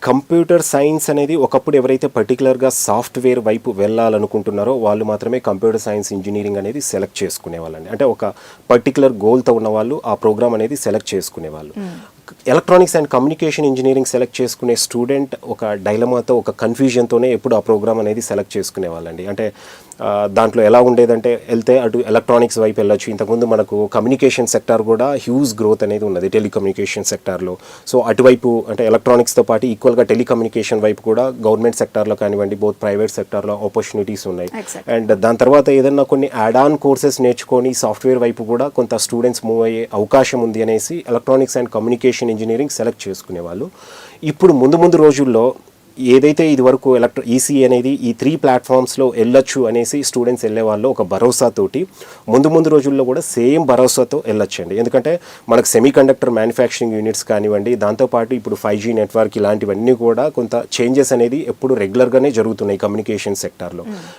Computer science అనేది ఒకప్పుడు ఎవరైతే పర్టికులర్గా సాఫ్ట్వేర్ వైపు వెళ్ళాలనుకుంటున్నారో వాళ్ళు మాత్రమే కంప్యూటర్ సైన్స్ ఇంజనీరింగ్ అనేది సెలెక్ట్ చేసుకునే వాళ్ళండి. అంటే ఒక పర్టికులర్ గోల్తో ఉన్న వాళ్ళు ఆ ప్రోగ్రామ్ అనేది సెలెక్ట్ చేసుకునేవాళ్ళు. Electronics and communication engineering select చేసుకునే స్టూడెంట్ ఒక డైలమాతో, ఒక కన్ఫ్యూజన్తోనే ఎప్పుడు ఆ ప్రోగ్రామ్ అనేది సెలెక్ట్ చేసుకునే వాళ్ళండి. అంటే దాంట్లో ఎలా ఉండేదంటే వెళ్తే అటు ఎలక్ట్రానిక్స్ వైపు వెళ్ళొచ్చు. ఇంతకుముందు మనకు కమ్యూనికేషన్ సెక్టార్ కూడా హ్యూజ్ గ్రోత్ అనేది ఉన్నది టెలికమ్యూనికేషన్ సెక్టార్లో. సో అటువైపు అంటే ఎలక్ట్రానిక్స్తో పాటు ఈక్వల్గా టెలికమ్యూనికేషన్ వైపు కూడా గవర్నమెంట్ సెక్టార్లో కానివ్వండి, బోత్ ప్రైవేట్ సెక్టార్లో ఆపర్చునిటీస్ ఉన్నాయి. అండ్ దాని తర్వాత ఏదన్నా కొన్ని యాడ్ ఆన్ కోర్సెస్ నేర్చుకొని సాఫ్ట్వేర్ వైపు కూడా కొంత స్టూడెంట్స్ మూవ్ అయ్యే అవకాశం ఉంది అనేసి electronics and communication engineering select చేసుకునేవాళ్ళు. ఇప్పుడు ముందు రోజుల్లో ఏదైతే ఇది వరకు ఈసీ అనేది ఈ 3 ప్లాట్ఫామ్స్లో వెళ్ళొచ్చు అనేసి స్టూడెంట్స్ వెళ్ళేవాళ్ళు ఒక భరోసాతోటి ముందు రోజుల్లో కూడా సేమ్ భరోసాతో వెళ్ళొచ్చండి. ఎందుకంటే మనకు సెమీ కండక్టర్ మ్యానుఫ్యాక్చరింగ్ యూనిట్స్ కానివ్వండి, దాంతోపాటు ఇప్పుడు 5G నెట్వర్క్ ఇలాంటివన్నీ కూడా కొంత చేంజెస్ అనేది ఎప్పుడు రెగ్యులర్గానే జరుగుతున్నాయి కమ్యూనికేషన్ సెక్టార్లో.